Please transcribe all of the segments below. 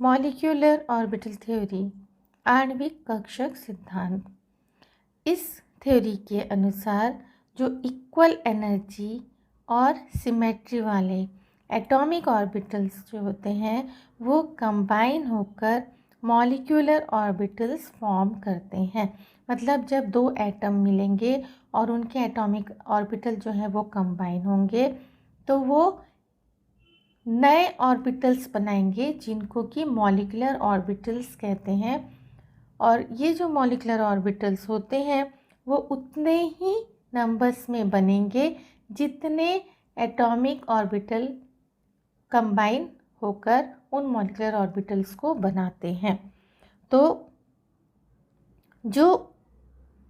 Molecular orbital theory, आणविक कक्षक सिद्धांत। इस थ्योरी के अनुसार जो इक्वल एनर्जी और सिमेट्री वाले एटॉमिक ऑर्बिटल्स जो होते हैं वो कंबाइन होकर मॉलिक्यूलर ऑर्बिटल्स फॉर्म करते हैं। मतलब जब दो एटम मिलेंगे और उनके एटॉमिक ऑर्बिटल जो हैं वो कंबाइन होंगे तो वो नए ऑर्बिटल्स बनाएंगे जिनको कि मॉलिक्यूलर ऑर्बिटल्स कहते हैं। और ये जो मॉलिक्यूलर ऑर्बिटल्स होते हैं वो उतने ही नंबर्स में बनेंगे जितने एटॉमिक ऑर्बिटल कंबाइन होकर उन मॉलिक्यूलर ऑर्बिटल्स को बनाते हैं। तो जो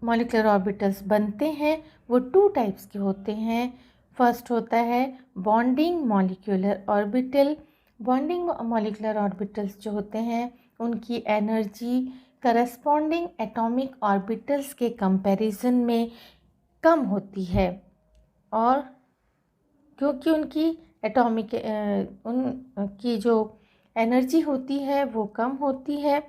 मॉलिक्यूलर ऑर्बिटल्स बनते हैं वो टू टाइप्स के होते हैं। फर्स्ट होता है bonding molecular orbital. Bonding molecular orbitals जो होते हैं उनकी एनर्जी करस्पॉन्डिंग एटॉमिक ऑर्बिटल्स के कंपैरिजन में कम होती है, और क्योंकि उनकी एटॉमिक उनकी जो एनर्जी होती है वो कम होती है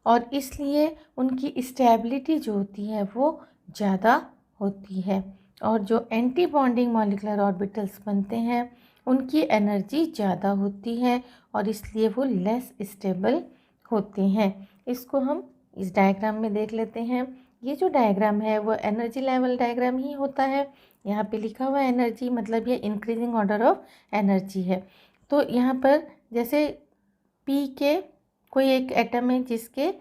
और इसलिए उनकी स्टेबिलिटी जो होती है वो ज़्यादा होती है। और जो एंटी बॉन्डिंग मॉलिक्यूलर ऑर्बिटल्स बनते हैं उनकी एनर्जी ज़्यादा होती है और इसलिए वो लेस स्टेबल होते हैं। इसको हम इस डायग्राम में देख लेते हैं। ये जो डायग्राम है वो एनर्जी लेवल डायग्राम ही होता है। यहाँ पे लिखा हुआ एनर्जी मतलब ये इंक्रीजिंग ऑर्डर ऑफ एनर्जी है। तो यहाँ पर जैसे पी के कोई एक एटम है जिसके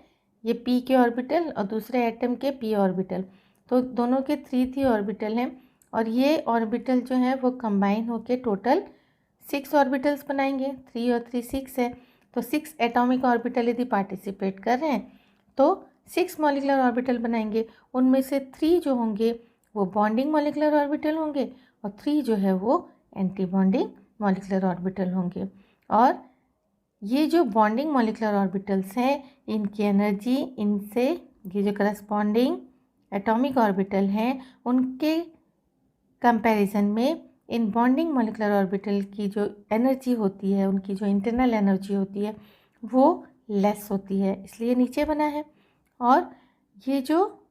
ये पी के ऑर्बिटल और दूसरे एटम के पी ऑर्बिटल, तो दोनों के 3 ऑर्बिटल हैं और ये ऑर्बिटल जो है वो कंबाइन होके टोटल 6 ऑर्बिटल्स बनाएंगे। 3 और 3 6 है, तो 6 एटॉमिक ऑर्बिटल यदि पार्टिसिपेट कर रहे हैं तो 6 मॉलिक्यूलर ऑर्बिटल बनाएंगे। उनमें से 3 जो होंगे वो बॉन्डिंग मॉलिक्यूलर ऑर्बिटल होंगे और 3 जो है वो एंटी बॉन्डिंग मॉलिक्यूलर ऑर्बिटल होंगे। और ये जो बॉन्डिंग मॉलिक्यूलर ऑर्बिटल्स हैं इनकी एनर्जी इनसे ये जो करस्पॉन्डिंग एटॉमिक ऑर्बिटल हैं उनके कंपैरिजन में इन बॉन्डिंग मॉलिक्यूलर ऑर्बिटल की जो एनर्जी होती है, उनकी जो इंटरनल एनर्जी होती है वो लेस होती है, इसलिए नीचे बना है। और ये जो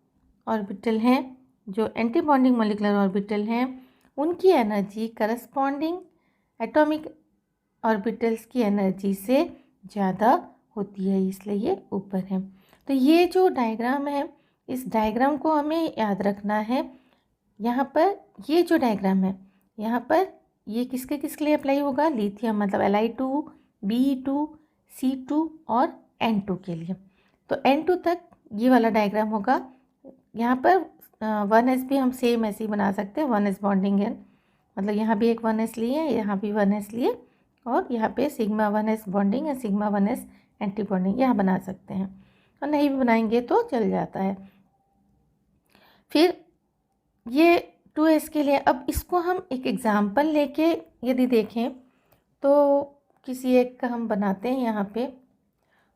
ऑर्बिटल हैं जो एंटी बॉन्डिंग मॉलिक्यूलर ऑर्बिटल हैं उनकी एनर्जी करस्पॉन्डिंग एटॉमिक ऑर्बिटल्स की एनर्जी से ज़्यादा होती है, इसलिए ये ऊपर है। तो ये जो डायग्राम है इस डायग्राम को हमें याद रखना है। यहाँ पर ये जो डायग्राम है यहाँ पर ये किसके किसके लिए अप्लाई होगा, लिथियम मतलब Li2 Be2 C2 और N2 के लिए। तो N2 तक ये वाला डायग्राम होगा। यहाँ पर 1s भी हम सेम ऐसे ही बना सकते हैं। 1s बॉन्डिंग है मतलब यहाँ भी एक 1s लिए, यहाँ भी 1s लिए और यहाँ पे सिग्मा 1s बॉन्डिंग है, सिग्मा 1s एंटी बॉन्डिंग यहाँ बना सकते हैं, और नहीं भी बनाएंगे तो चल जाता है। फिर ये 2s के लिए अब इसको हम एक एग्ज़ाम्पल लेके यदि देखें तो किसी एक का हम बनाते हैं यहाँ पे।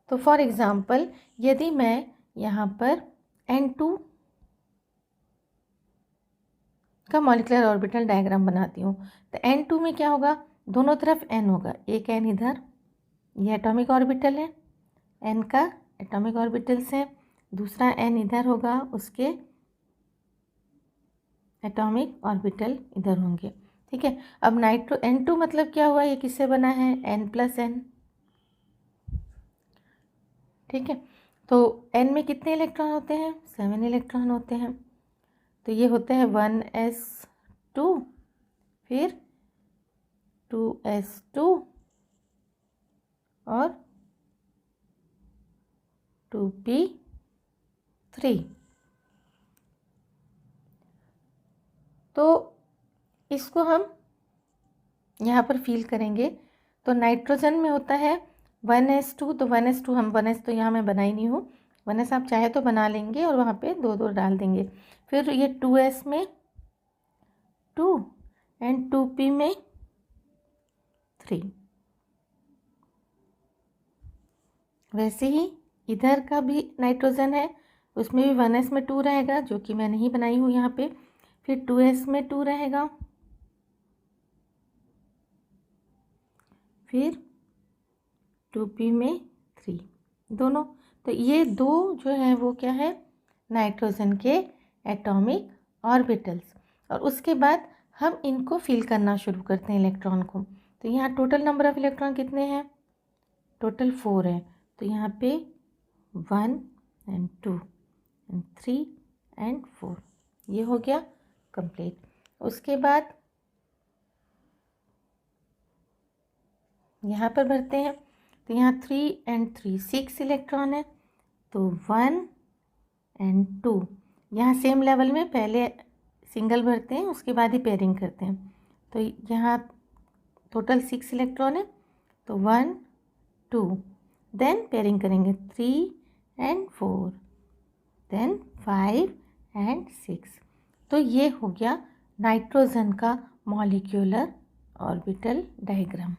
तो फॉर एग्ज़ाम्पल यदि मैं यहाँ पर N2 का मॉलिक्यूलर ऑर्बिटल डायग्राम बनाती हूँ तो N2 में क्या होगा, दोनों तरफ N होगा, एक N इधर ये एटॉमिक ऑर्बिटल है, N का एटॉमिक ऑर्बिटल्स है, दूसरा N इधर होगा उसके एटॉमिक ऑर्बिटल इधर होंगे। ठीक है, अब नाइट्रो N2 मतलब क्या हुआ, ये किससे बना है N+N। ठीक है, तो N में कितने इलेक्ट्रॉन होते हैं, 7 इलेक्ट्रॉन होते हैं। तो ये होते हैं 1s2 फिर 2s2 और 2p3। तो इसको हम यहाँ पर फील करेंगे तो नाइट्रोजन में होता है 1s2, तो 1s2 हम 1s तो यहाँ मैं बना ही नहीं हूँ, 1s आप चाहे तो बना लेंगे और वहाँ पे 2 2 डाल देंगे। फिर ये 2s में 2 एंड 2p में 3। वैसे ही इधर का भी नाइट्रोजन है उसमें भी 1s में 2 रहेगा जो कि मैं नहीं बनाई हूँ यहाँ पे। फिर 2s में 2 रहेगा, फिर 2p में 3 दोनों। तो ये दो जो है वो क्या है, नाइट्रोजन के एटॉमिक ऑर्बिटल्स। और उसके बाद हम इनको फिल करना शुरू करते हैं इलेक्ट्रॉन को। तो यहाँ टोटल नंबर ऑफ इलेक्ट्रॉन कितने हैं, टोटल 4 है। तो यहाँ पे 1 and 2 and 3 and 4 ये हो गया कंप्लीट। उसके बाद यहाँ पर भरते हैं। तो यहाँ 3 and 3 6 इलेक्ट्रॉन है। तो 1 and 2 यहाँ सेम लेवल में पहले सिंगल भरते हैं, उसके बाद ही पेयरिंग करते हैं। तो यहाँ टोटल 6 इलेक्ट्रॉन है। तो 1 2 देन पेयरिंग करेंगे 3 and 4 देन 5 and 6। तो ये हो गया नाइट्रोजन का मॉलिक्यूलर ऑर्बिटल डायग्राम।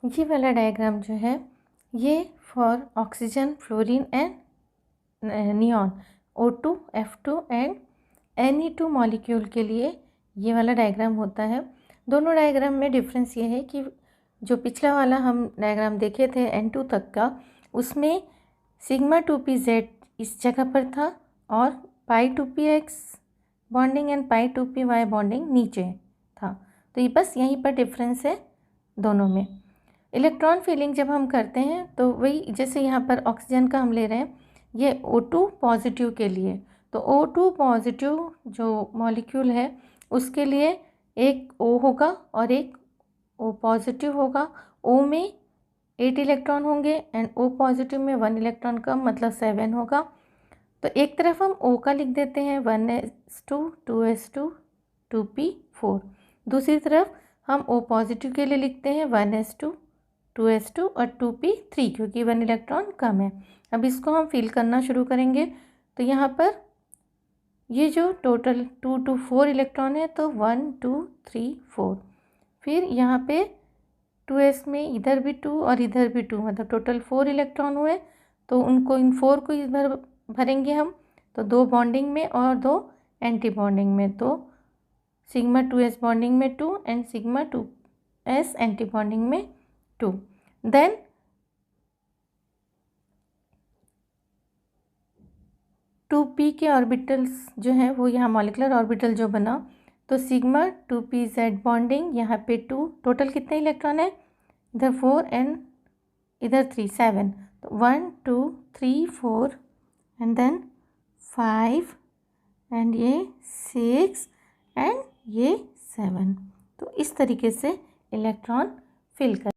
ये वाला डायग्राम जो है ये for oxygen, fluorine and neon O2, F2 and Ne2 molecule के लिए ये वाला डायग्राम होता है। दोनों डायग्राम में डिफरेंस ये है कि जो पिछला वाला हम डायग्राम देखे थे N2 तक का, उसमें सिग्मा 2pz इस जगह पर था और पाई 2px bonding and pi 2py bonding नीचे था। तो ये बस यहीं पर डिफरेंस है दोनों में। इलेक्ट्रॉन फिलिंग जब हम करते हैं तो वही जैसे यहाँ पर ऑक्सीजन का हम ले रहे हैं, ये O2 पॉजिटिव के लिए। तो O2 पॉजिटिव जो मॉलिक्यूल है उसके लिए एक O होगा और एक O पॉजिटिव होगा। O में 8 इलेक्ट्रॉन होंगे एंड O पॉजिटिव में 1 इलेक्ट्रॉन कम, मतलब 7 होगा। तो एक तरफ हम O का लिख देते हैं 1s2 2s2 2p4। दूसरी तरफ हम O पॉजिटिव के लिए लिखते हैं 1s2 2s2 और 2p3 क्योंकि 1 इलेक्ट्रॉन कम है। अब इसको हम फिल करना शुरू करेंगे। तो यहाँ पर ये जो टोटल 2 to 4 इलेक्ट्रॉन है तो 1 2 3 4। फिर यहाँ पे 2s में इधर भी 2 और इधर भी 2, मतलब टोटल 4 इलेक्ट्रॉन हुए। तो उनको इन 4 को इधर भरेंगे हम, तो 2 बॉन्डिंग में और 2 एंटी बॉन्डिंग में। तो सिग्मा 2s बॉन्डिंग में 2 and sigma 2s anti bonding में 2। देन टू पी के ऑर्बिटल्स जो हैं वो यहाँ मॉलिकुलर ऑर्बिटल जो बना, तो सिग्मा 2pz बॉन्डिंग यहाँ पे 2, टोटल कितने इलेक्ट्रॉन है, इधर 4 एंड इधर 3 7। तो 1 2 3 4 एंड देन 5 एंड ये 6 एंड ये 7। तो इस तरीके से इलेक्ट्रॉन फिल कर